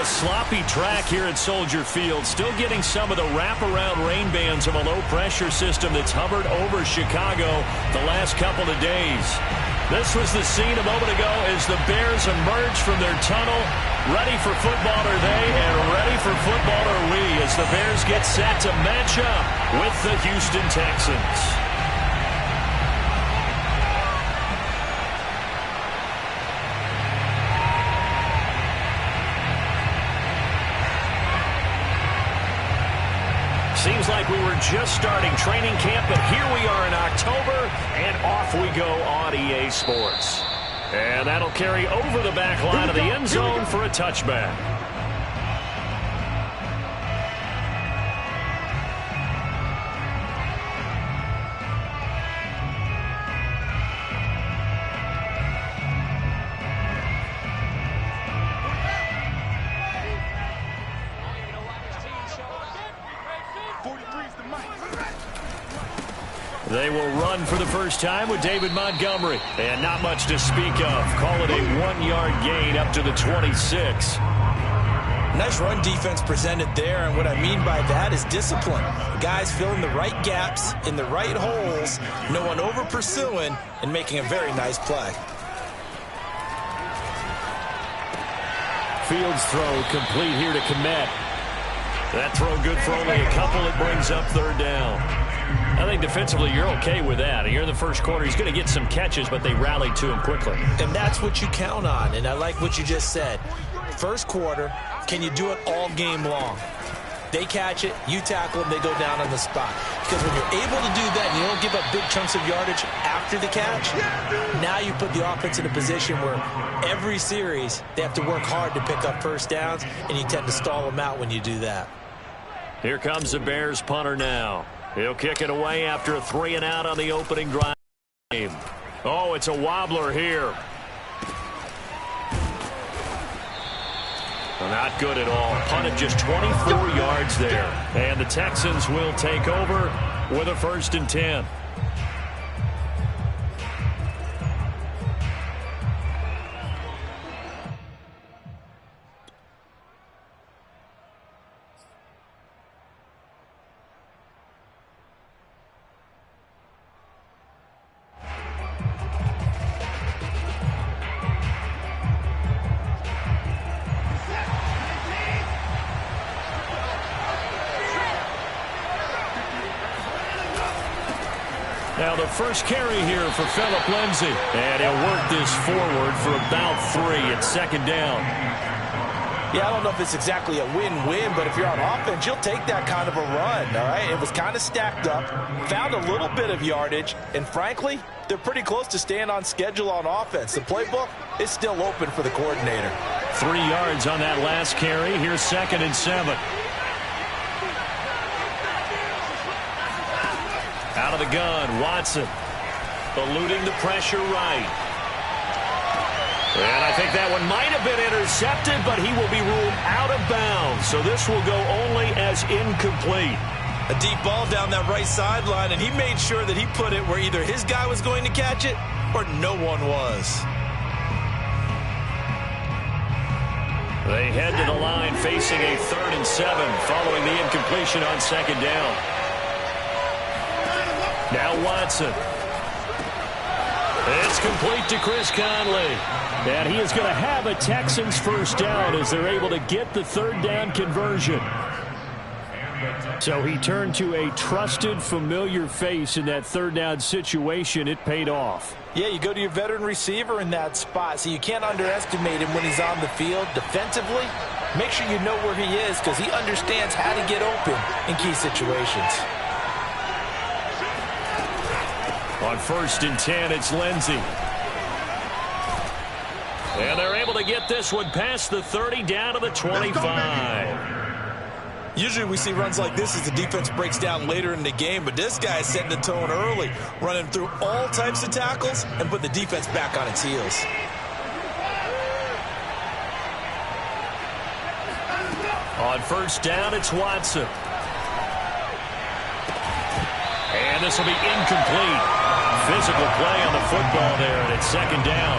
a sloppy track here at Soldier Field. Still getting some of the wraparound rain bands of a low-pressure system that's hovered over Chicago the last couple of days. This was the scene a moment ago as the Bears emerge from their tunnel. Ready for football are they, and ready for football are we, as the Bears get set to match up with the Houston Texans. Seems like we were just starting training camp, but here we are in October, and off we go on EA Sports. And that'll carry over the back line of the end zone for a touchback. They will run for the first time with David Montgomery. And not much to speak of. Call it a 1-yard gain up to the 26. Nice run defense presented there, and what I mean by that is discipline. Guys filling the right gaps in the right holes, no one over pursuing, and making a very nice play. Fields throw complete here to Kmet. That throw good for only a couple. It brings up third down. I think defensively you're okay with that. Here in the first quarter, he's going to get some catches, but they rallied to him quickly. And that's what you count on, and I like what you just said. First quarter, can you do it all game long? They catch it, you tackle them, they go down on the spot. Because when you're able to do that and you don't give up big chunks of yardage after the catch, now you put the offense in a position where every series they have to work hard to pick up first downs, and you tend to stall them out when you do that. Here comes the Bears punter now. He'll kick it away after a 3-and-out on the opening drive. Oh, it's a wobbler here. Not good at all. Punted just 24 yards there. And the Texans will take over with a 1st and 10. Now the first carry here for Phillip Lindsay. And he'll work this forward for about 3 at 2nd down. Yeah, I don't know if it's exactly a win-win, but if you're on offense, you'll take that kind of a run, all right? It was kind of stacked up, found a little bit of yardage, and frankly, they're pretty close to staying on schedule on offense. The playbook is still open for the coordinator. 3 yards on that last carry. Here's 2nd and 7. Out of the gun, Watson eluding the pressure right. And I think that one might have been intercepted, but he will be ruled out of bounds. So this will go only as incomplete. A deep ball down that right sideline, and he made sure that he put it where either his guy was going to catch it or no one was. They head to the line facing a 3rd and 7 following the incompletion on 2nd down. Now Watson. It's complete to Chris Conley. And he is going to have a Texans 1st down as they're able to get the 3rd down conversion. So he turned to a trusted, familiar face in that 3rd down situation. It paid off. Yeah, you go to your veteran receiver in that spot, so you can't underestimate him when he's on the field. Defensively, make sure you know where he is because he understands how to get open in key situations. On 1st and 10, it's Lindsay. And they're able to get this one past the 30 down to the 25. Usually we see runs like this as the defense breaks down later in the game, but this guy is setting the tone early, running through all types of tackles and put the defense back on its heels. On 1st down, it's Watson. And this will be incomplete. Physical play on the football there, and it's 2nd down.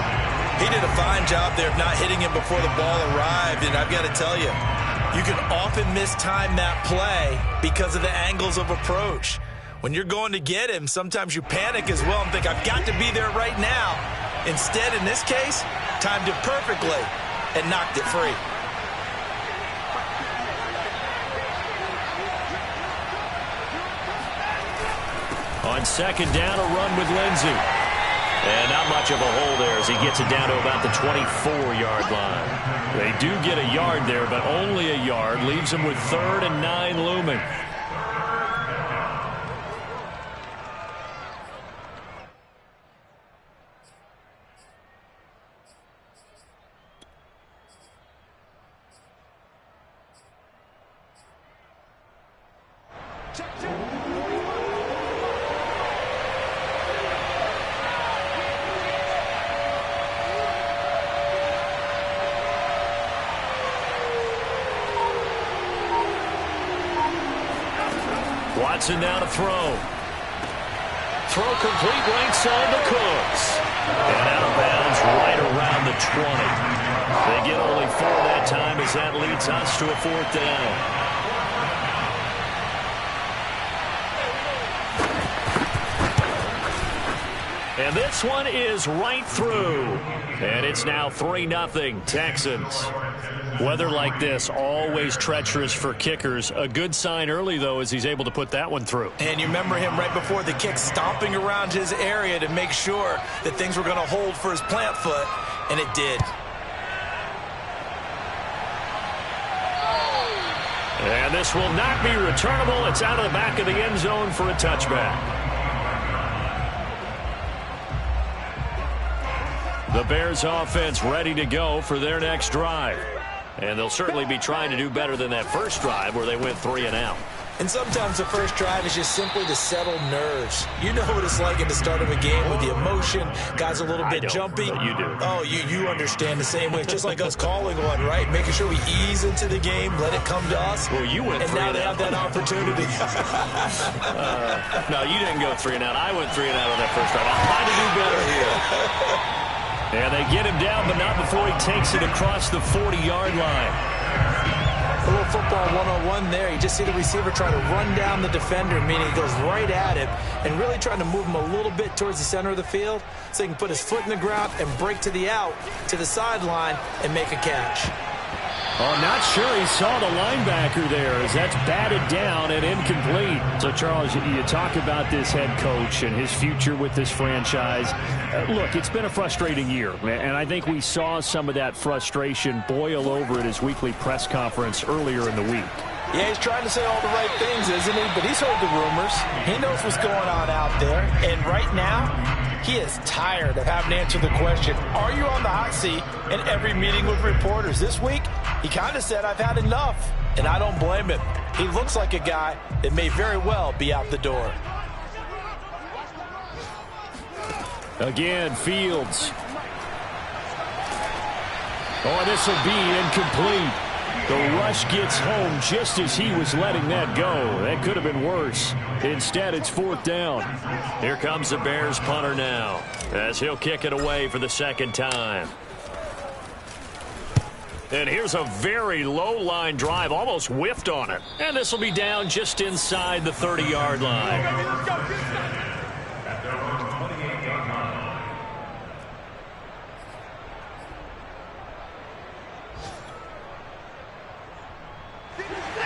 He did a fine job there of not hitting him before the ball arrived, and I've got to tell you, you can often mistime that play because of the angles of approach. When you're going to get him, sometimes you panic as well and think, I've got to be there right now. Instead, in this case, timed it perfectly and knocked it free. On second down, a run with Lindsey. And not much of a hole there as he gets it down to about the 24-yard line. They do get a yard there, but only a yard. Leaves them with 3rd and 9 looming. Watson now to throw. Throw complete right side to Cooks. And out of bounds right around the 20. They get only 4 that time as that leads us to a 4th down. And this one is right through. And it's now 3-0 Texans. Weather like this, always treacherous for kickers. A good sign early, though, as he's able to put that one through. And you remember him right before the kick stomping around his area to make sure that things were going to hold for his plant foot, and it did. And this will not be returnable. It's out of the back of the end zone for a touchback. The Bears offense ready to go for their next drive. And they'll certainly be trying to do better than that first drive where they went 3 and out. And sometimes the first drive is just simply to settle nerves. You know what it's like at the start of a game with the emotion. Guys a little bit jumpy. But you do. Oh, you understand the same way. It's just like us calling one, right? Making sure we ease into the game, let it come to us. Well, you went 3 and now they have that opportunity. No, you didn't go 3 and out. I went 3 and out on that first drive. I'll try to do better here. And they get him down, but not before he takes it across the 40-yard line. A little football 101 there. You just see the receiver try to run down the defender, meaning he goes right at him and really trying to move him a little bit towards the center of the field so he can put his foot in the ground and break to the out, to the sideline, and make a catch. Oh, not sure he saw the linebacker there as that's batted down and incomplete. So, Charles, you talk about this head coach and his future with this franchise. Look, it's been a frustrating year, and I think we saw some of that frustration boil over at his weekly press conference earlier in the week. Yeah, he's trying to say all the right things, isn't he? But he's heard the rumors. He knows what's going on out there. And right now, he is tired of having to answer the question, are you on the hot seat in every meeting with reporters? This week, he kind of said, I've had enough. And I don't blame him. He looks like a guy that may very well be out the door. Again, Fields. Oh, this will be incomplete. The rush gets home just as he was letting that go. That could have been worse. Instead, it's 4th down. Here comes the Bears punter now as he'll kick it away for the 2nd time. And here's a very low line drive, almost whiffed on it. And this will be down just inside the 30-yard line.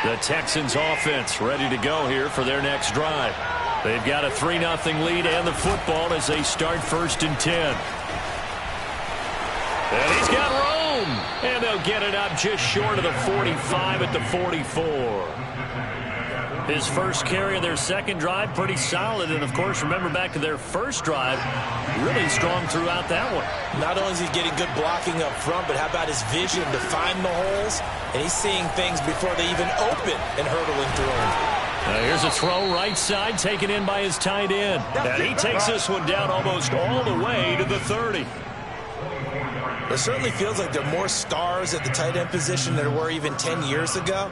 The Texans offense ready to go here for their next drive. They've got a 3-0 lead and the football as they start 1st and 10. And he's got room. And they'll get it up just short of the 45 at the 44. His first carry of their second drive, pretty solid. And, of course, remember back to their first drive, really strong throughout that one. Not only is he getting good blocking up front, but how about his vision to find the holes? And he's seeing things before they even open and hurtling through them. Here's a throw right side taken in by his tight end. And he takes this one down almost all the way to the 30. It certainly feels like there are more stars at the tight end position than there were even 10 years ago.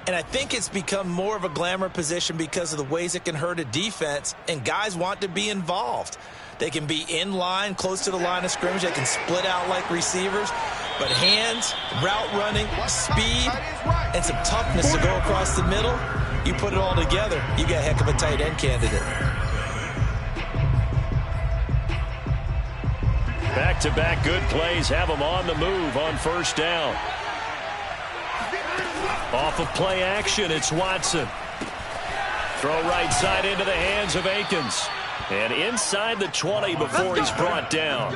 And I think it's become more of a glamour position because of the ways it can hurt a defense, and guys want to be involved. They can be in line, close to the line of scrimmage. They can split out like receivers. But hands, route running, speed, and some toughness to go across the middle, you put it all together, you got a heck of a tight end candidate. Back-to-back good plays have them on the move on first down. Off of play action, it's Watson. Throw right side into the hands of Akins. And inside the 20 before he's brought down.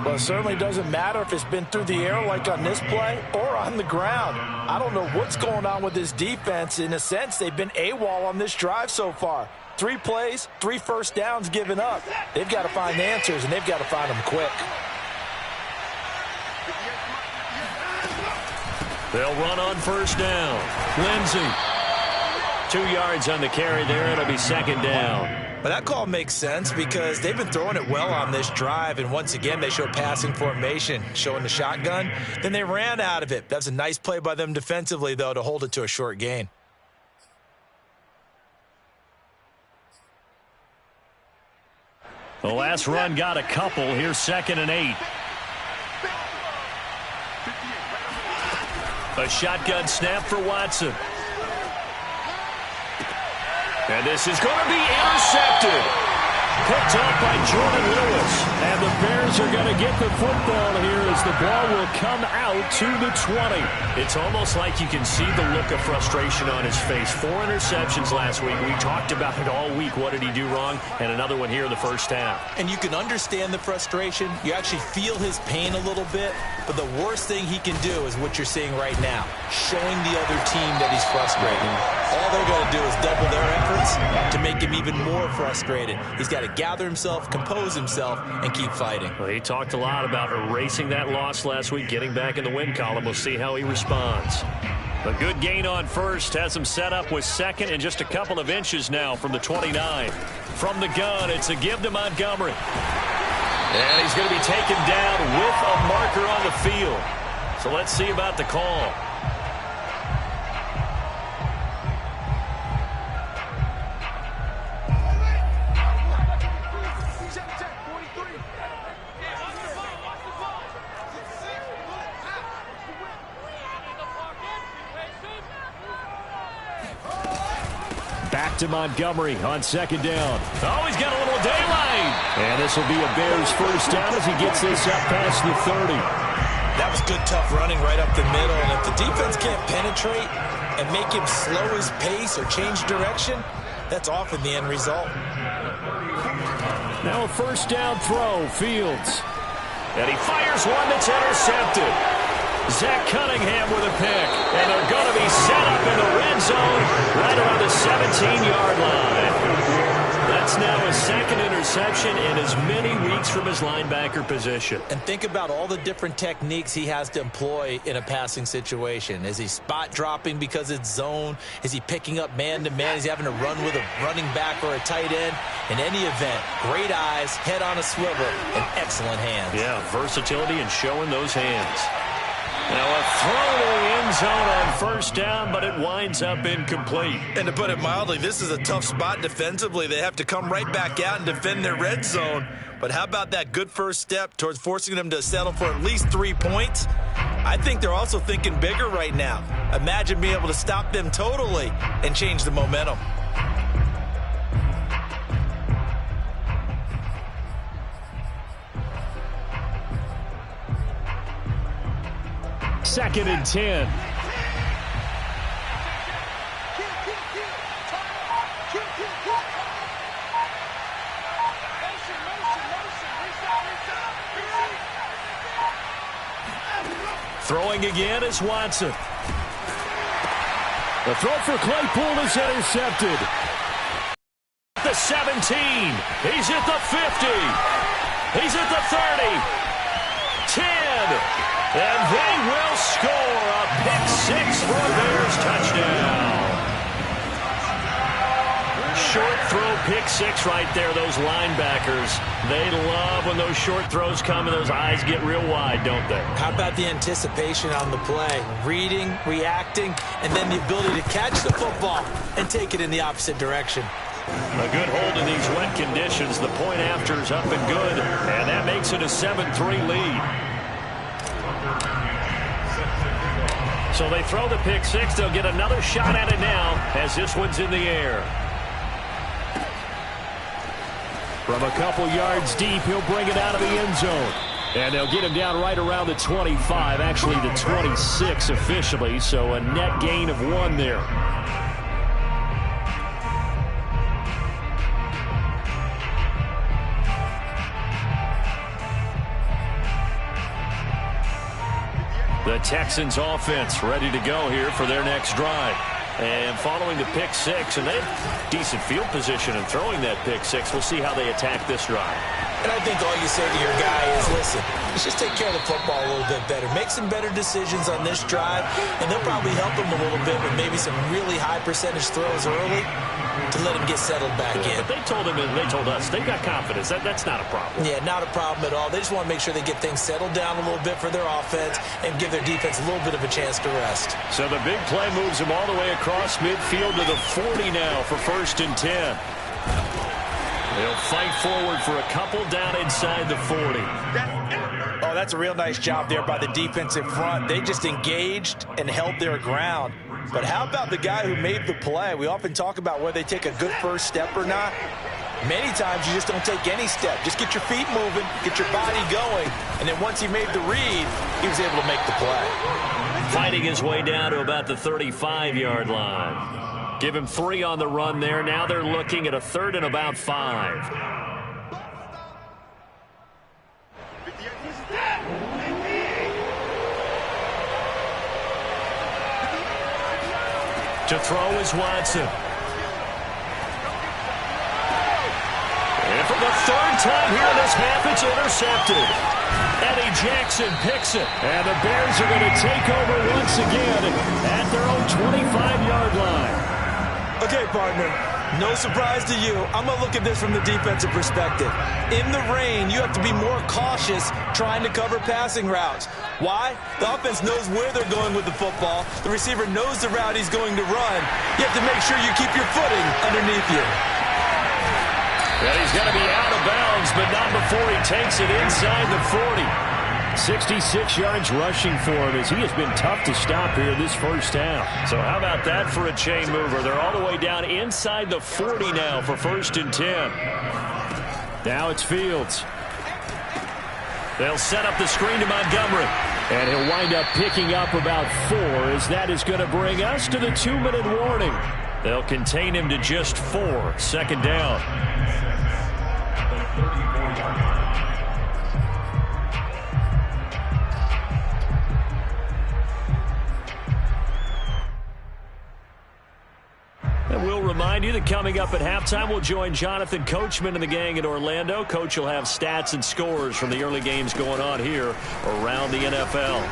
Well, it certainly doesn't matter if it's been through the air like on this play or on the ground. I don't know what's going on with this defense. In a sense, they've been AWOL on this drive so far. 3 plays, 3 first downs given up. They've got to find answers, and they've got to find them quick. They'll run on first down. Lindsey. 2 yards on the carry there. It'll be second down. But that call makes sense because they've been throwing it well on this drive, and once again they show passing formation, showing the shotgun. Then they ran out of it. That's a nice play by them defensively, though, to hold it to a short gain. The last run got a couple. Here's 2nd and 8. A shotgun snap for Watson. And this is going to be intercepted. Picked up by Jordan Lewis. And the Bears are going to get the football here as the ball will come out to the 20. It's almost like you can see the look of frustration on his face. 4 interceptions last week. We talked about it all week. What did he do wrong? And another one here in the first half. And you can understand the frustration. You actually feel his pain a little bit. But the worst thing he can do is what you're seeing right now, showing the other team that he's frustrated. All they're going to do is double their efforts to make him even more frustrated. He's got to gather himself, compose himself, and keep fighting. Well, he talked a lot about erasing that loss last week, getting back in the win column. We'll see how he responds. A good gain on first has him set up with second and just a couple of inches now from the 29. From the gun, it's a give to Montgomery. And he's going to be taken down with a marker on the field. So let's see about the call. Back to Montgomery on second down. Oh, he's got a little daylight. And this will be a Bears first down as he gets this up past the 30. That was good, tough running right up the middle. And if the defense can't penetrate and make him slow his pace or change direction, that's often the end result. Now a first down throw, Fields. And he fires one that's intercepted. Zach Cunningham with a pick. And they're going to be set up in the red zone right around the 17-yard line. That's now his second interception in as many weeks from his linebacker position. And think about all the different techniques he has to employ in a passing situation. Is he spot dropping because it's zone? Is he picking up man-to-man? Is he having to run with a running back or a tight end? In any event, great eyes, head on a swivel, and excellent hands. Yeah, versatility and showing those hands. Now a throw to the end zone on first down, but it winds up incomplete. And to put it mildly, this is a tough spot defensively. They have to come right back out and defend their red zone. But how about that good first step towards forcing them to settle for at least 3 points? I think they're also thinking bigger right now. Imagine being able to stop them totally and change the momentum. Second and 10. Throwing again is Watson. The throw for Claypool is intercepted. The 17. He's at the 50. He's at the 30. 10. And they will score a pick six for a Bears touchdown. short throw pick six right there, those linebackers. They love when those short throws come and those eyes get real wide, don't they? How about the anticipation on the play? Reading, reacting, and then the ability to catch the football and take it in the opposite direction. A good hold in these wet conditions. The point after is up and good, and that makes it a 7-3 lead. So they throw the pick six. They'll get another shot at it now as this one's in the air. From a couple yards deep, he'll bring it out of the end zone. And they'll get him down right around the 25, actually the 26 officially, so a net gain of 1 there. The Texans offense ready to go here for their next drive. And following the pick six, and they have decent field position in throwing that pick six. We'll see how they attack this drive. And I think all you say to your guy is, listen, let's just take care of the football a little bit better. Make some better decisions on this drive, and they'll probably help him a little bit with maybe some really high percentage throws early to let him get settled back in. But they told him, and they told us, they've got confidence. That's not a problem. Yeah, not a problem at all. They just want to make sure they get things settled down a little bit for their offense and give their defense a little bit of a chance to rest. So the big play moves them all the way across midfield to the 40 now for 1st and 10. They'll fight forward for a couple down inside the 40. Oh, that's a real nice job there by the defensive front. They just engaged and held their ground. But how about the guy who made the play? We often talk about whether they take a good first step or not. Many times you just don't take any step. Just get your feet moving, get your body going, and then once he made the read, he was able to make the play. Fighting his way down to about the 35-yard line. Give him 3 on the run there. Now they're looking at a 3rd and about 5. To throw is Watson. And for the 3rd time here in this half, it's intercepted. Eddie Jackson picks it. And the Bears are going to take over once again at their own 25-yard line. Okay, partner, no surprise to you. I'm going to look at this from the defensive perspective. In the rain, you have to be more cautious trying to cover passing routes. Why? The offense knows where they're going with the football. The receiver knows the route he's going to run. You have to make sure you keep your footing underneath you. Well, he's going to be out of bounds, but not before he takes it inside the 40. 66 yards rushing for him as he has been tough to stop here this first half. So how about that for a chain mover? They're all the way down inside the 40 now for 1st and 10. Now it's Fields. They'll set up the screen to Montgomery. And he'll wind up picking up about 4 as that is going to bring us to the 2-minute warning. They'll contain him to just 4. 2nd down. And we'll remind you that coming up at halftime, we'll join Jonathan Coachman and the gang in Orlando. Coach will have stats and scores from the early games going on here around the NFL.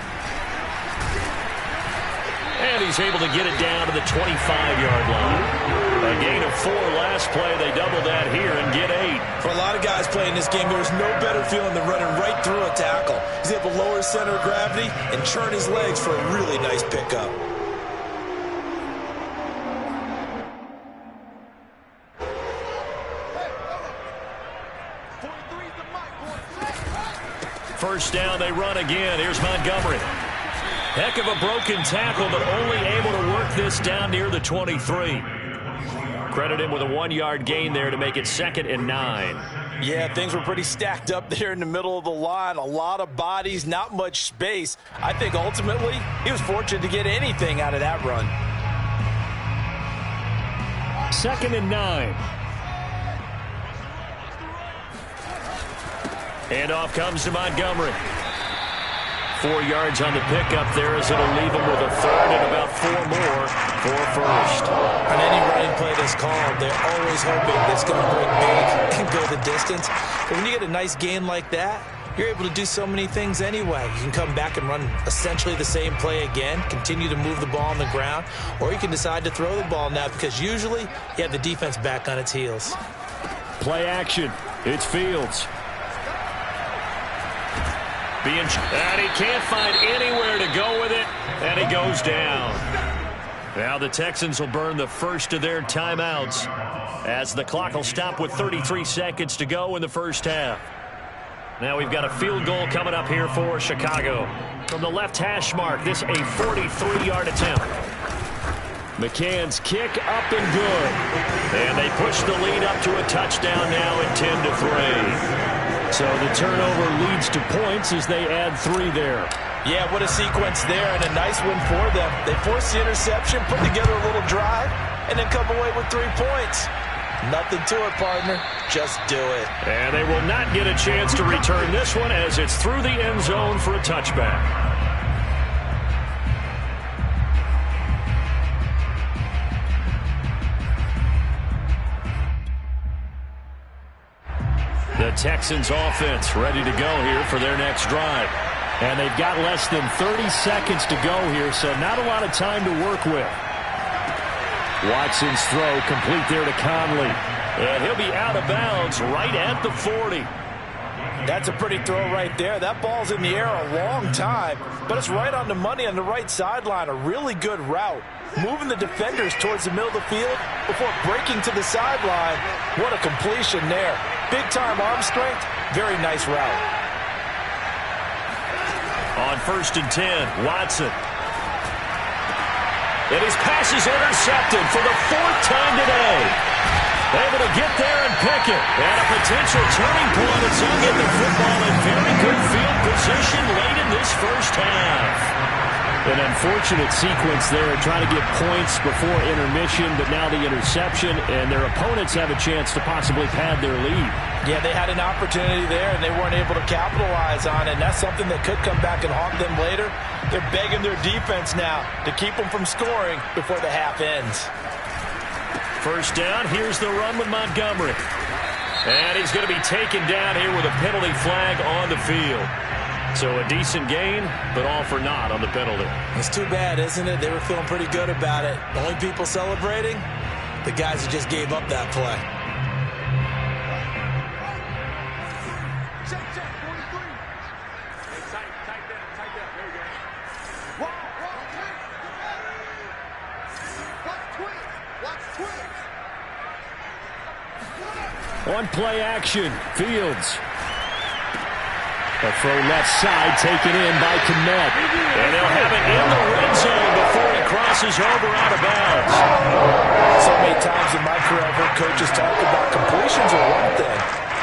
And he's able to get it down to the 25-yard line. A gain of 4 last play. They double that here and get 8. For a lot of guys playing this game, there's no better feeling than running right through a tackle. He's able to lower his center of gravity and churn his legs for a really nice pickup. First down, they run again. Here's Montgomery. Heck of a broken tackle, but only able to work this down near the 23. Credit him with a 1-yard gain there to make it 2nd and 9. Yeah, things were pretty stacked up there in the middle of the line. A lot of bodies, not much space. I think ultimately he was fortunate to get anything out of that run. 2nd and 9. And off comes to Montgomery. 4 yards on the pickup there as it'll leave him with a 3rd and about 4 more for 1st. On any running play that's called, they're always hoping that it's going to break big and go the distance. But when you get a nice gain like that, you're able to do so many things anyway. You can come back and run essentially the same play again, continue to move the ball on the ground, or you can decide to throw the ball now because usually you have the defense back on its heels. Play action. It's Fields. And he can't find anywhere to go with it, and he goes down. Now the Texans will burn the first of their timeouts as the clock will stop with 33 seconds to go in the first half. Now we've got a field goal coming up here for Chicago. From the left hash mark, this a 43-yard attempt. McCann's kick up and good. And they push the lead up to a touchdown now at 10-3. So the turnover leads to points as they add 3 there. Yeah, what a sequence there, and a nice win for them. They forced the interception, put together a little drive, and then come away with 3 points. Nothing to it, partner. Just do it. And they will not get a chance to return this one as it's through the end zone for a touchback. The Texans offense ready to go here for their next drive. And they've got less than 30 seconds to go here, so not a lot of time to work with. Watson's throw complete there to Conley. And he'll be out of bounds right at the 40. That's a pretty throw right there. That ball's in the air a long time, but it's right on the money on the right sideline. A really good route. Moving the defenders towards the middle of the field before breaking to the sideline. What a completion there. Big-time arm strength. Very nice route. On 1st and 10, Watson. And his pass is intercepted for the 4th time today. Able to get there and pick it. And a potential turning point as he'll get the football in very good field position late in this first half. An unfortunate sequence there, trying to get points before intermission, but now the interception, and their opponents have a chance to possibly pad their lead. Yeah, they had an opportunity there, and they weren't able to capitalize on it, and that's something that could come back and haunt them later. They're begging their defense now to keep them from scoring before the half ends. First down, here's the run with Montgomery. And he's going to be taken down here with a penalty flag on the field. So a decent gain, but all for naught on the penalty. It's too bad, isn't it? They were feeling pretty good about it. Only people celebrating, the guys who just gave up that play. On play action, Fields. A throw left side taken in by Kmet. And they'll have it in the red zone before he crosses over out of bounds. So many times in my career I've heard coaches talk about completions are one thing.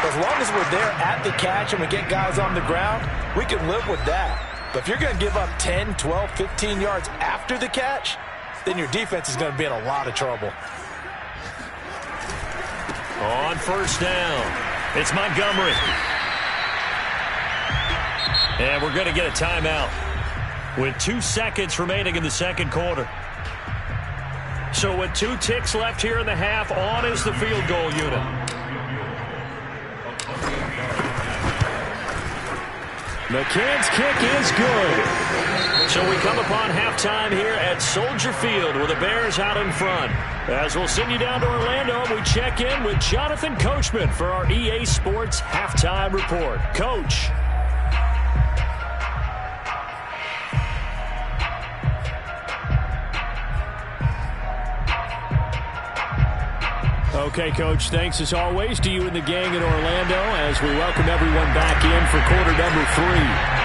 As long as we're there at the catch and we get guys on the ground, we can live with that. But if you're going to give up 10, 12, 15 yards after the catch, then your defense is going to be in a lot of trouble. On first down, it's Montgomery. And we're going to get a timeout with 2 seconds remaining in the second quarter. So with 2 ticks left here in the half, on is the field goal unit. McCann's kick is good. So we come upon halftime here at Soldier Field with the Bears out in front. As we'll send you down to Orlando, we check in with Jonathan Coachman for our EA Sports Halftime Report. Coach. Okay, Coach, thanks as always to you and the gang in Orlando as we welcome everyone back in for quarter number 3.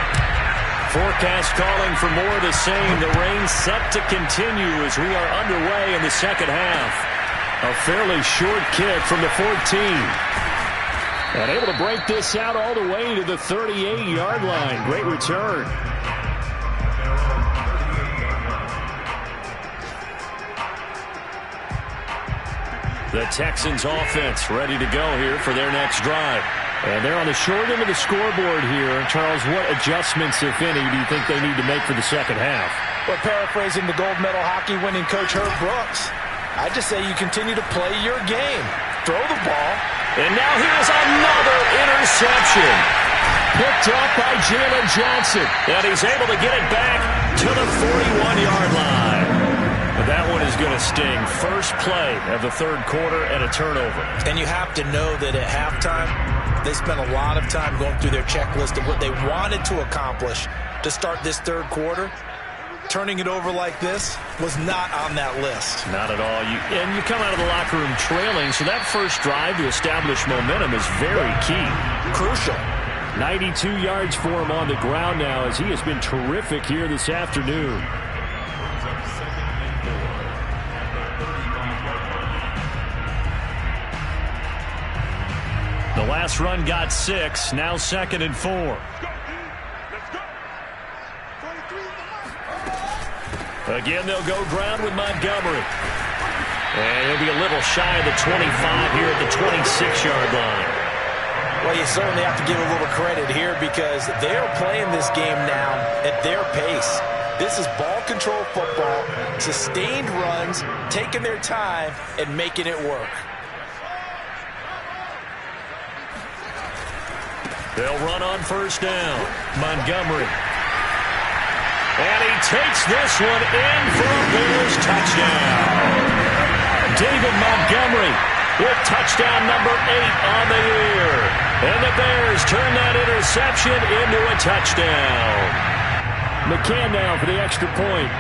Forecast calling for more of the same. The rain set to continue as we are underway in the second half. A fairly short kick from the 14. And able to break this out all the way to the 38-yard line. Great return. The Texans offense ready to go here for their next drive. And they're on the short end of the scoreboard here. Charles, what adjustments, if any, do you think they need to make for the second half? Well, paraphrasing the gold medal hockey winning coach Herb Brooks, I just say you continue to play your game. Throw the ball. And now here's another interception. Picked up by Jalen Johnson. And he's able to get it back to the 41-yard line. But that one is going to sting. First play of the third quarter and a turnover. And you have to know that at halftime, they spent a lot of time going through their checklist of what they wanted to accomplish to start this third quarter. Turning it over like this was not on that list. Not at all. And you come out of the locker room trailing, so that first drive to establish momentum is very key. Crucial. 92 yards for him on the ground now as he has been terrific here this afternoon. The last run got 6, now 2nd and 4. Again, they'll go ground with Montgomery. And he'll be a little shy of the 25 here at the 26-yard line. Well, you certainly have to give a little credit here because they're playing this game now at their pace. This is ball control football, sustained runs, taking their time, and making it work. They'll run on first down. Montgomery. And he takes this one in for a Bears touchdown. David Montgomery with touchdown number 8 on the year. And the Bears turn that interception into a touchdown. McCann now for the extra point.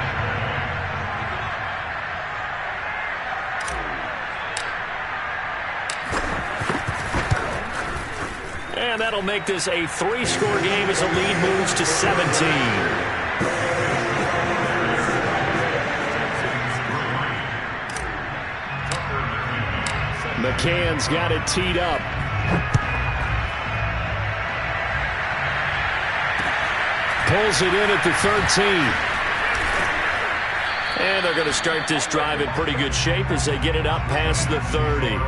And that'll make this a 3-score game as the lead moves to 17. McCann's got it teed up. Pulls it in at the 13. And they're going to start this drive in pretty good shape as they get it up past the 30.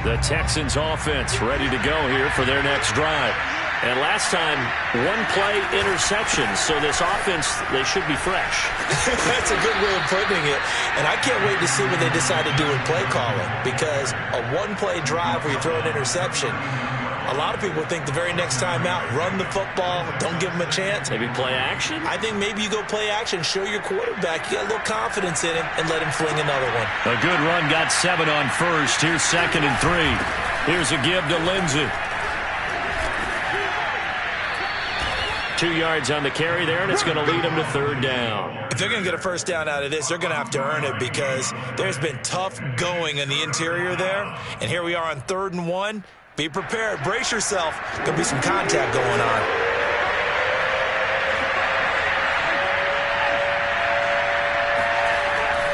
The Texans offense ready to go here for their next drive. And last time, one-play interception. So this offense, they should be fresh. That's a good way of putting it. And I can't wait to see what they decide to do with play calling. Because a one-play drive where you throw an interception, a lot of people think the very next time out, run the football, don't give them a chance. Maybe play action? I think maybe you go play action, show your quarterback you got a little confidence in him, and let him fling another one. A good run, got 7 on first. Here's 2nd and 3. Here's a give to Lindsey. 2 yards on the carry there, and it's going to lead them to 3rd down. If they're going to get a first down out of this, they're going to have to earn it because there's been tough going in the interior there. And here we are on 3rd and 1. Be prepared. Brace yourself. There'll be some contact going on.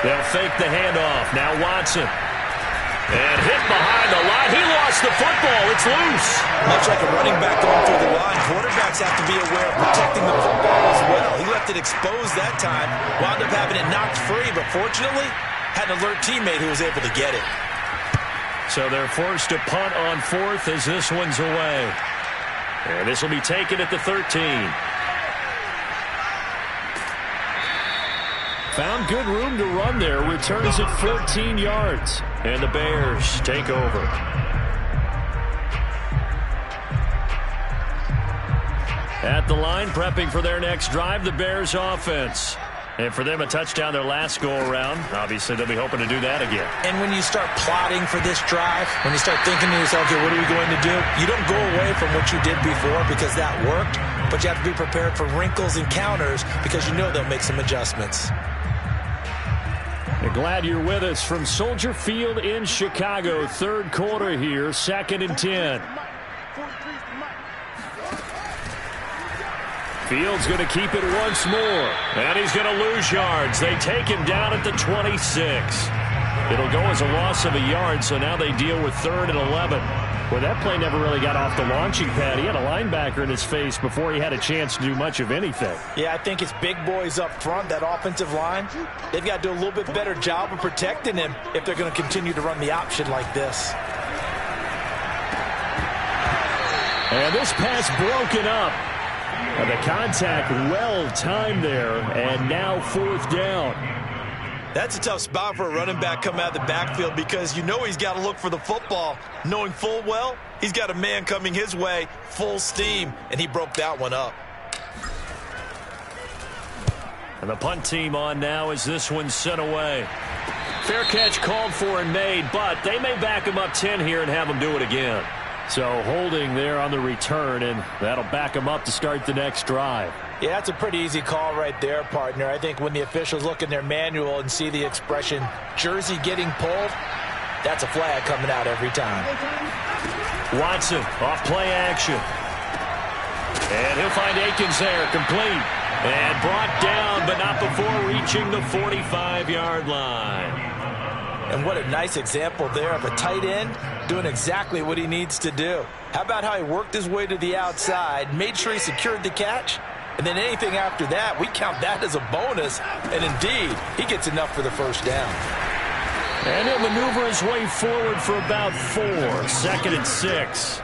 They'll fake the handoff. Now Watson. And hit behind the line. He lost the football. It's loose. Much like a running back going through the line, quarterbacks have to be aware of protecting the football as well. He left it exposed that time. Wound up having it knocked free, but fortunately, had an alert teammate who was able to get it. So they're forced to punt on 4th as this one's away. And this will be taken at the 13. Found good room to run there. Returns at 14 yards. And the Bears take over. At the line, prepping for their next drive, the Bears offense. And for them, a touchdown their last go-around. Obviously, they'll be hoping to do that again. And when you start plotting for this drive, when you start thinking to yourself, okay, what are we going to do? You don't go away from what you did before because that worked, but you have to be prepared for wrinkles and counters because you know they'll make some adjustments. We're glad you're with us from Soldier Field in Chicago. 3rd quarter here, 2nd and 10. Fields going to keep it once more. And he's going to lose yards. They take him down at the 26. It'll go as a loss of a yard, so now they deal with 3rd and 11. Well, that play never really got off the launching pad. He had a linebacker in his face before he had a chance to do much of anything. Yeah, I think it's big boys up front, that offensive line. They've got to do a little bit better job of protecting him if they're going to continue to run the option like this. And this pass broken up. And the contact well timed there, and now 4th down. That's a tough spot for a running back coming out of the backfield because you know he's got to look for the football, knowing full well he's got a man coming his way, full steam, and he broke that one up. And the punt team on now as this one's sent away. Fair catch called for and made, but they may back him up 10 here and have him do it again. So holding there on the return, and that'll back him up to start the next drive. Yeah, that's a pretty easy call right there, partner. I think when the officials look in their manual and see the expression jersey getting pulled, that's a flag coming out every time. Watson off play action. And he'll find Akins there, complete. And brought down, but not before reaching the 45-yard line. And what a nice example there of a tight end doing exactly what he needs to do. How about how he worked his way to the outside, made sure he secured the catch, and then anything after that, we count that as a bonus. And indeed, he gets enough for the first down. And he'll maneuver his way forward for about 4. 2nd and 6.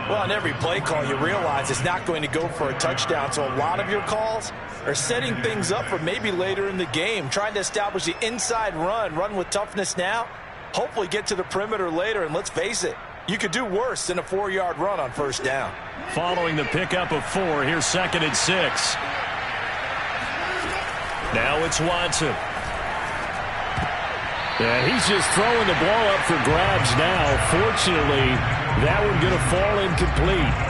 Well, on every play call, you realize it's not going to go for a touchdown. So a lot of your calls are setting things up for maybe later in the game, trying to establish the inside run with toughness now, hopefully get to the perimeter later. And let's face it, you could do worse than a 4-yard run on first down. Following the pickup of 4, here's 2nd and 6. Now it's Watson. And he's just throwing the ball up for grabs now. Fortunately, that one going to fall incomplete.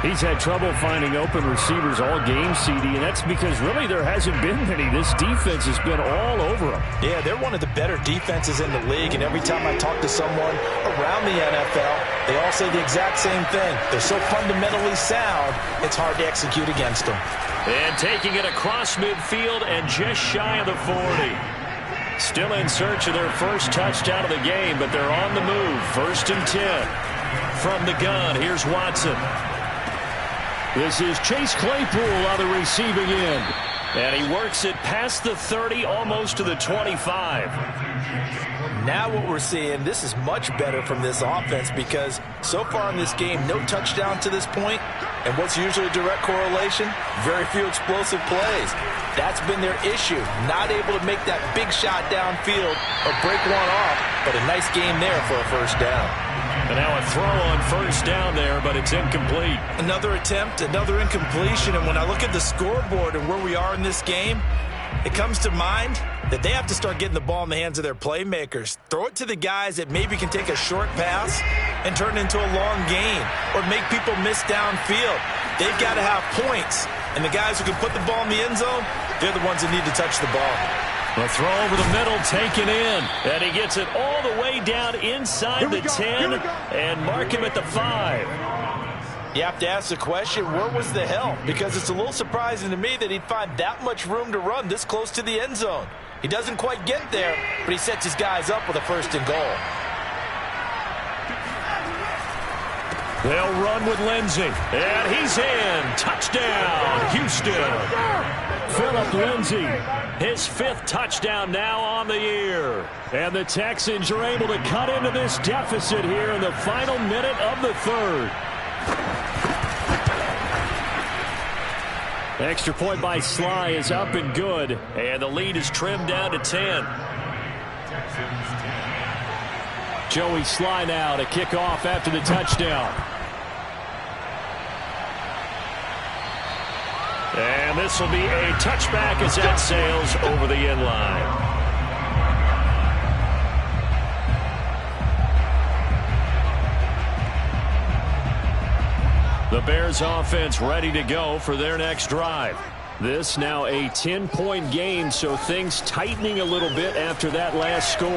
He's had trouble finding open receivers all game, CD, and that's because really there hasn't been many. This defense has been all over them. Yeah, they're one of the better defenses in the league, and every time I talk to someone around the NFL, they all say the exact same thing. They're so fundamentally sound, it's hard to execute against them. And taking it across midfield and just shy of the 40. Still in search of their first touchdown of the game, but they're on the move. 1st and 10. From the gun, here's Watson. This is Chase Claypool on the receiving end. And he works it past the 30, almost to the 25. Now what we're seeing, this is much better from this offense because so far in this game, no touchdown to this point. And what's usually a direct correlation? Very few explosive plays. That's been their issue. Not able to make that big shot downfield or break one off, but a nice game there for a first down. And now a throw on first down there, but it's incomplete. Another attempt, another incompletion. And when I look at the scoreboard and where we are in this game, it comes to mind that they have to start getting the ball in the hands of their playmakers. Throw it to the guys that maybe can take a short pass and turn it into a long gain or make people miss downfield. They've got to have points. And the guys who can put the ball in the end zone, they're the ones that need to touch the ball. The throw over the middle taken in. And he gets it all the way down inside the 10 and mark him at the 5. You have to ask the question, where was the help? Because it's a little surprising to me that he'd find that much room to run this close to the end zone. He doesn't quite get there, but he sets his guys up with a 1st and goal. They'll run with Lindsey. And he's in. Touchdown, Houston. Phillip Lindsey, his 5th touchdown now on the year. And the Texans are able to cut into this deficit here in the final minute of the 3rd. Extra point by Sly is up and good. And the lead is trimmed down to 10. Joey Sly now to kick off after the touchdown. And this will be a touchback as that sails over the end line. The Bears offense ready to go for their next drive. This now a 10-point game, so things tightening a little bit after that last score.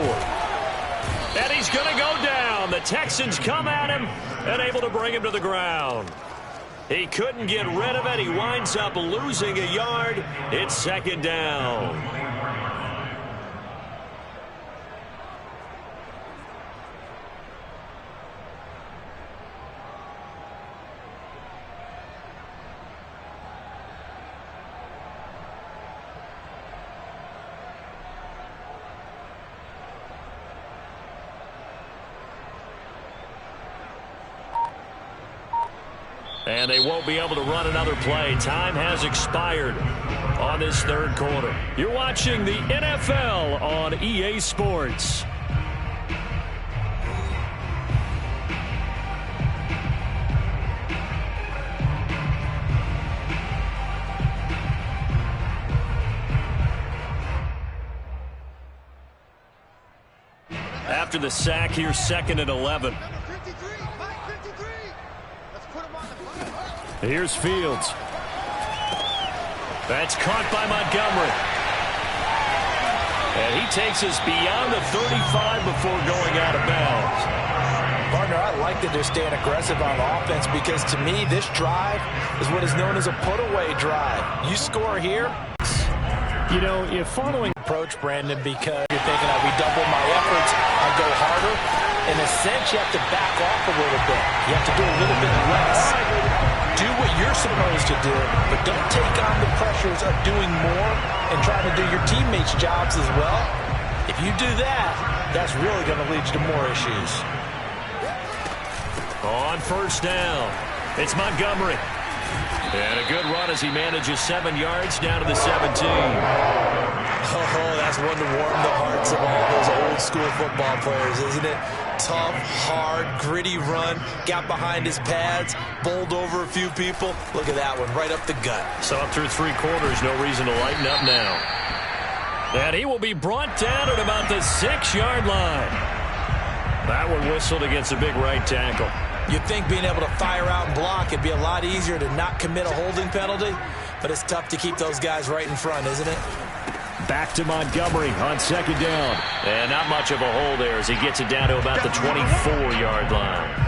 And he's going to go down. The Texans come at him and able to bring him to the ground. He couldn't get rid of it. He winds up losing a yard. It's 2nd down. And they won't be able to run another play. Time has expired on this third quarter. You're watching the NFL on EA Sports. After the sack, here's 2nd and 11. Here's Fields. That's caught by Montgomery. And he takes us beyond the 35 before going out of bounds. Partner, I like that they're staying aggressive on offense because to me, this drive is what is known as a put-away drive. You score here. You know, if following approach, Brandon, because you're thinking, I redouble my efforts, I go harder. In a sense, you have to back off a little bit. You have to do a little bit less. Do what you're supposed to do, but don't take on the pressures of doing more and trying to do your teammates' jobs as well. If you do that, that's really going to lead you to more issues. On first down, it's Montgomery. And a good run as he manages 7 yards down to the 17. Oh, that's one to warm the hearts of all those old school football players, isn't it? Tough, hard, gritty run, got behind his pads, bowled over a few people. Look at that one, right up the gut. So up through 3 quarters, no reason to lighten up now. And he will be brought down at about the 6-yard line. That one whistled against a big right tackle. You'd think being able to fire out and block, it'd be a lot easier to not commit a holding penalty, but it's tough to keep those guys right in front, isn't it? Back to Montgomery on 2nd down. And not much of a hole there as he gets it down to about the 24-yard line.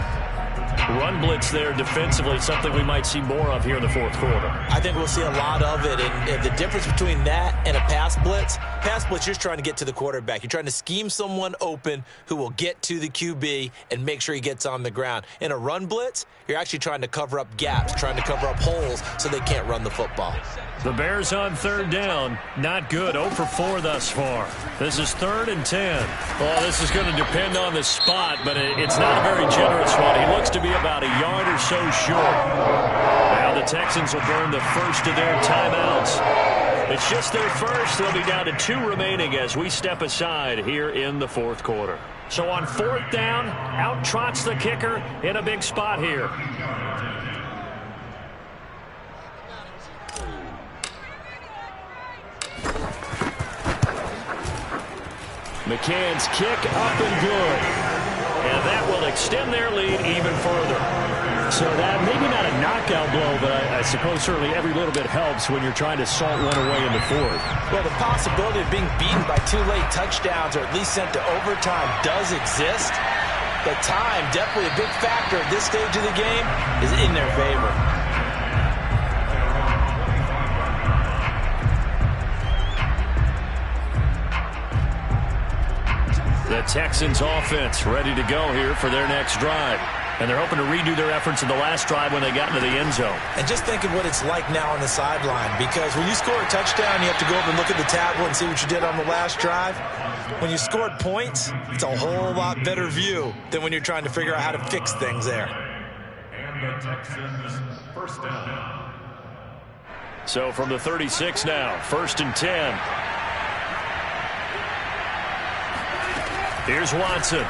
Run blitz there defensively, something we might see more of here in the 4th quarter. I think we'll see a lot of it, and the difference between that and a pass blitz, you're just trying to get to the quarterback. You're trying to scheme someone open who will get to the QB and make sure he gets on the ground. In a run blitz, you're actually trying to cover up gaps, trying to cover up holes so they can't run the football. The Bears on 3rd down. Not good. 0 for 4 thus far. This is 3rd and 10. Well, this is going to depend on the spot, but it's not a very generous one. He looks to be about a yard or so short. Now the Texans will burn the first of their timeouts. It's just their first. They'll be down to 2 remaining as we step aside here in the 4th quarter. So on 4th down, out trots the kicker in a big spot here. McCann's kick up and good. And that will extend their lead even further. So that maybe not a knockout blow, but I suppose certainly every little bit helps when you're trying to salt one away in the 4th. Well, the possibility of being beaten by 2 late touchdowns or at least sent to overtime does exist. But time, definitely a big factor at this stage of the game, is in their favor. The Texans offense ready to go here for their next drive. And they're hoping to redo their efforts in the last drive when they got into the end zone. And just think of what it's like now on the sideline, because when you score a touchdown, you have to go over and look at the tablet and see what you did on the last drive. When you scored points, it's a whole lot better view than when you're trying to figure out how to fix things there. And the Texans first down. So from the 36 now, 1st and 10. Here's Watson.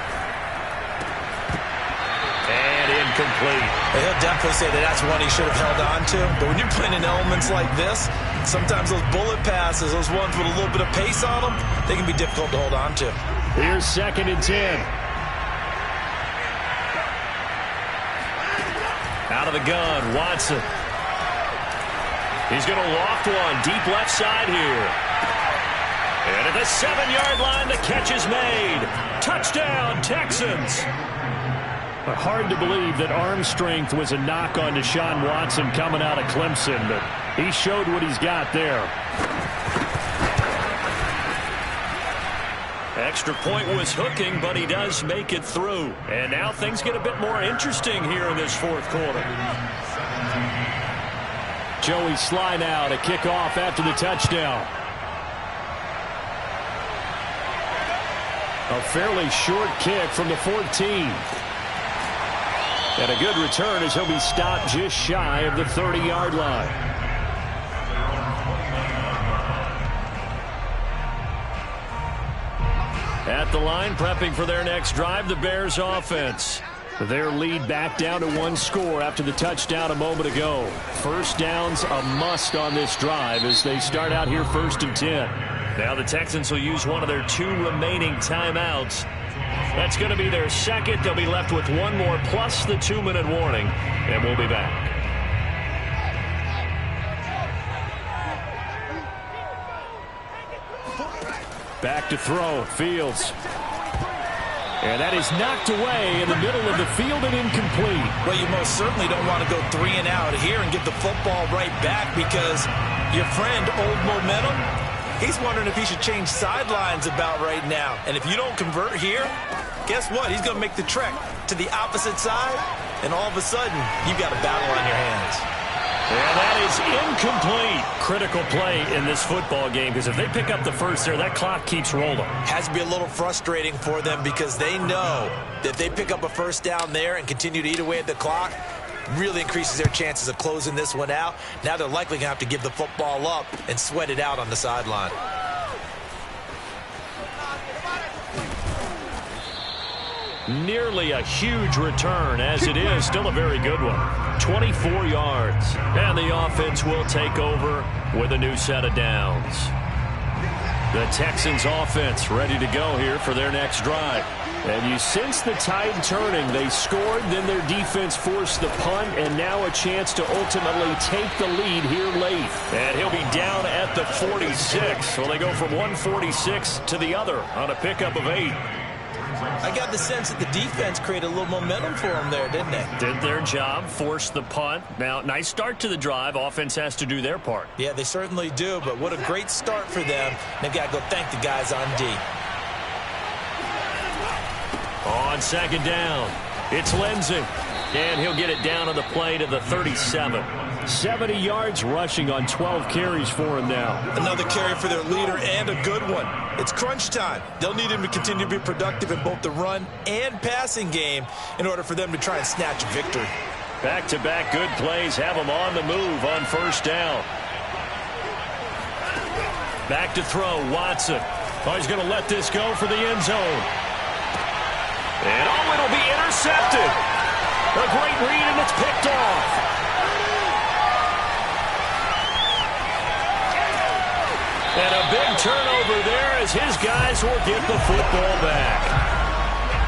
And incomplete. He'll definitely say that that's one he should have held on to. But when you're playing in elements like this, sometimes those bullet passes, those ones with a little bit of pace on them, they can be difficult to hold on to. Here's 2nd and 10. Out of the gun, Watson. He's going to loft one deep left side here. And at the 7-yard line, the catch is made. Touchdown, Texans. Hard to believe that arm strength was a knock on Deshaun Watson coming out of Clemson, but he showed what he's got there. Extra point was hooking, but he does make it through. And now things get a bit more interesting here in this 4th quarter. Joey Sly now to kick off after the touchdown. A fairly short kick from the 14. And a good return as he'll be stopped just shy of the 30-yard line. At the line, prepping for their next drive, the Bears offense. Their lead back down to 1 score after the touchdown a moment ago. First down's a must on this drive as they start out here 1st and 10. Now the Texans will use one of their 2 remaining timeouts. That's going to be their second. They'll be left with 1 more plus the 2-minute warning, and we'll be back. Back to throw, Fields. And that is knocked away in the middle of the field and incomplete. Well, you most certainly don't want to go 3 and out here and get the football right back because your friend, Old Momentum, he's wondering if he should change sidelines about right now. And if you don't convert here, guess what? He's going to make the trek to the opposite side, and all of a sudden, you've got a battle on your hands. And that is incomplete. Critical play in this football game because if they pick up the first there, that clock keeps rolling. Has to be a little frustrating for them because they know that if they pick up a first down there and continue to eat away at the clock, really increases their chances of closing this one out. Now they're likely going to have to give the football up and sweat it out on the sideline. Nearly a huge return, as it is still a very good one. 24 yards. And the offense will take over with a new set of downs. The Texans offense ready to go here for their next drive. And you sense the tide turning. They scored, then their defense forced the punt, and now a chance to ultimately take the lead here late. And he'll be down at the 46. Well, they go from 146 to the other on a pickup of 8. I got the sense that the defense created a little momentum for them there, didn't they? Did their job, forced the punt. Now, nice start to the drive. Offense has to do their part. Yeah, they certainly do, but what a great start for them. They've got to go thank the guys on D. On second down, it's Lindsey. And he'll get it down on the play to the 37. 70 yards rushing on 12 carries for him now. Another carry for their leader and a good one. It's crunch time. They'll need him to continue to be productive in both the run and passing game in order for them to try and snatch a victory. Back-to-back good plays have them on the move on first down. Back to throw, Watson. Oh, he's going to let this go for the end zone. And oh, it'll be intercepted. A great read, and it's picked off. And a big turnover there as his guys will get the football back.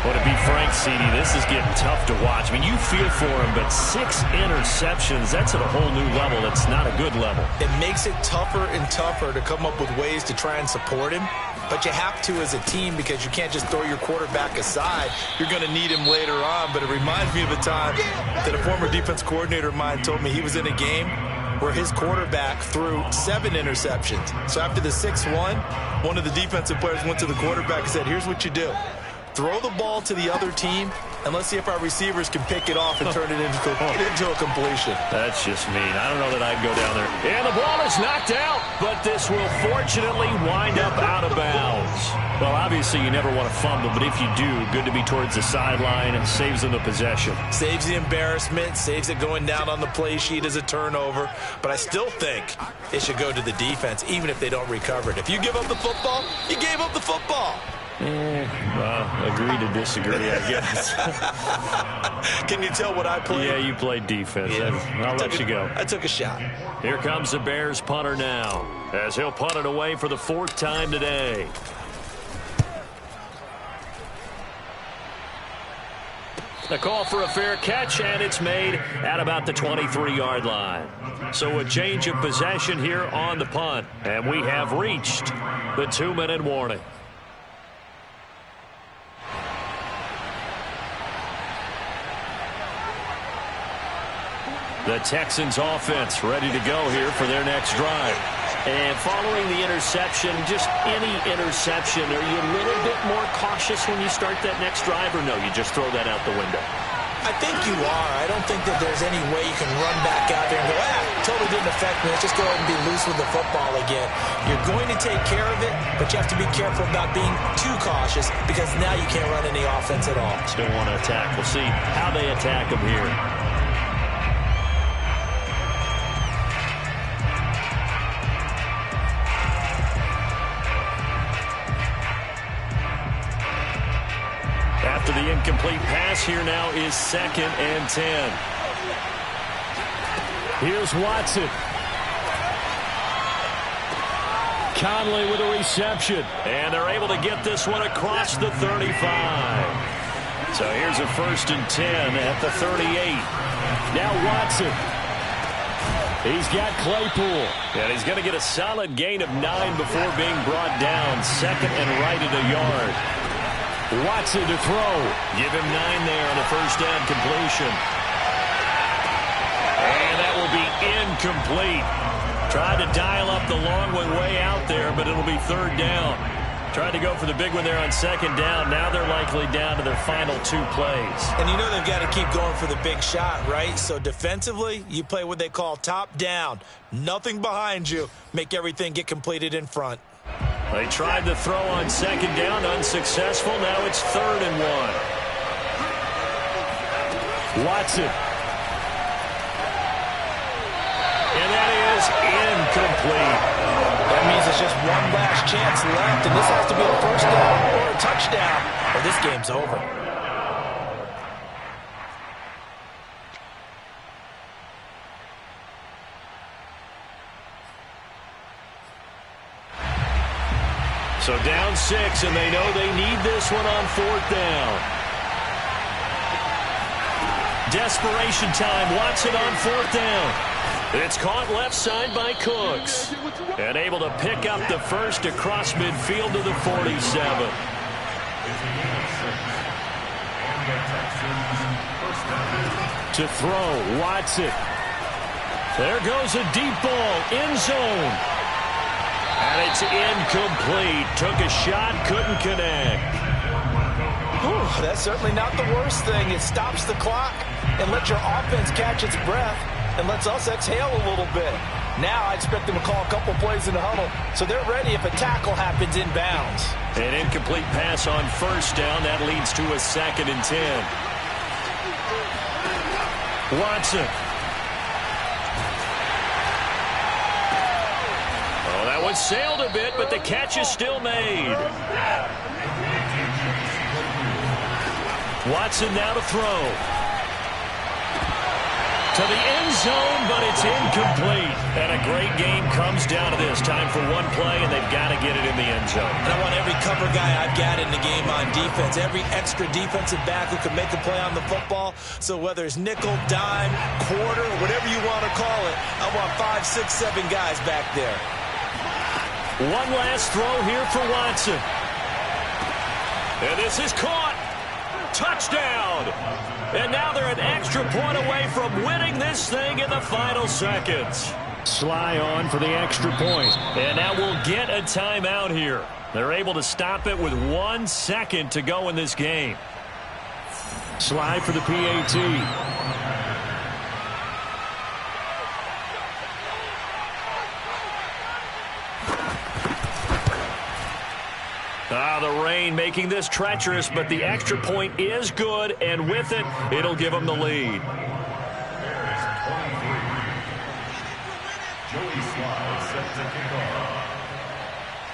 Well, to be frank, CD, this is getting tough to watch. I mean, you feel for him, but 6 interceptions, that's at a whole new level. It's not a good level. It makes it tougher and tougher to come up with ways to try and support him. But you have to as a team because you can't just throw your quarterback aside. You're going to need him later on. But it reminds me of a time that a former defense coordinator of mine told me he was in a game where his quarterback threw 7 interceptions. So after the 6-1, one of the defensive players went to the quarterback and said, here's what you do. Throw the ball to the other team, and let's see if our receivers can pick it off and turn it into a completion. That's just mean. I don't know that I'd go down there. And the ball is knocked out, but this will fortunately wind up out of bounds. Well, obviously you never want to fumble, but if you do, good to be towards the sideline. It saves them the possession. Saves the embarrassment, saves it going down on the play sheet as a turnover. But I still think it should go to the defense, even if they don't recover it. If you give up the football, you gave up the football. Well, agree to disagree, I guess. Can you tell what I played? Yeah, you played defense. Yeah. I'll let you go. I took a shot. Here comes the Bears punter now, as he'll punt it away for the 4th time today. The call for a fair catch, and it's made at about the 23-yard line. So a change of possession here on the punt, and we have reached the 2-minute warning. The Texans offense ready to go here for their next drive. And following the interception, just any interception, are you a little bit more cautious when you start that next drive, or no, you just throw that out the window? I think you are. I don't think that there's any way you can run back out there and go, totally didn't affect me. Let's just go ahead and be loose with the football again. You're going to take care of it, but you have to be careful about being too cautious because now you can't run any offense at all. Still want to attack. We'll see how they attack them here. After the incomplete pass, here now is 2nd and 10. Here's Watson. Conley with a reception. And they're able to get this one across the 35. So here's a 1st and 10 at the 38. Now Watson. He's got Claypool. And he's going to get a solid gain of 9 before being brought down. 2nd and right at a yard. Watson to throw. Give him 9 there on the 1st down completion. And that will be incomplete. Tried to dial up the long one way out there, but it'll be 3rd down. Tried to go for the big one there on 2nd down. Now they're likely down to their final 2 plays. And you know they've got to keep going for the big shot, right? So defensively, you play what they call top down. Nothing behind you. Make everything get completed in front. They tried to throw on 2nd down, unsuccessful. Now it's 3rd and 1. Watson. And that is incomplete. That means there's just one last chance left, and this has to be a 1st down or a touchdown, or this game's over. So down 6, and they know they need this one on 4th down. Desperation time. Watson on 4th down. It's caught left side by Cooks. And able to pick up the 1st across midfield to the 47. To throw, Watson. There goes a deep ball, end zone. And it's incomplete. Took a shot, couldn't connect. Whew, that's certainly not the worst thing. It stops the clock and lets your offense catch its breath and lets us exhale a little bit. Now I expect them to call a couple plays in the huddle, so they're ready if a tackle happens inbounds. An incomplete pass on 1st down. That leads to a 2nd and 10. Watson. That one sailed a bit, but the catch is still made. Watson now to throw. To the end zone, but it's incomplete. And a great game comes down to this. Time for one play, and they've got to get it in the end zone. And I want every cover guy I've got in the game on defense, every extra defensive back who can make a play on the football. So whether it's nickel, dime, quarter, whatever you want to call it, I want 5, 6, 7 guys back there. One last throw here for Watson. And this is caught. Touchdown. And now they're an extra point away from winning this thing in the final seconds. Sly on for the extra point. And now we'll get a timeout here. They're able to stop it with 1 second to go in this game. Sly for the PAT. The rain making this treacherous, but the extra point is good, and with it, it'll give them the lead.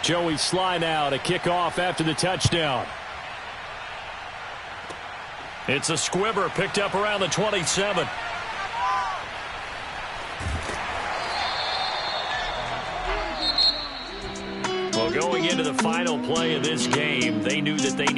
Joey Sly now to kick off after the touchdown. It's a squibber picked up around the 27. Well, going into the final play of this game, they knew that they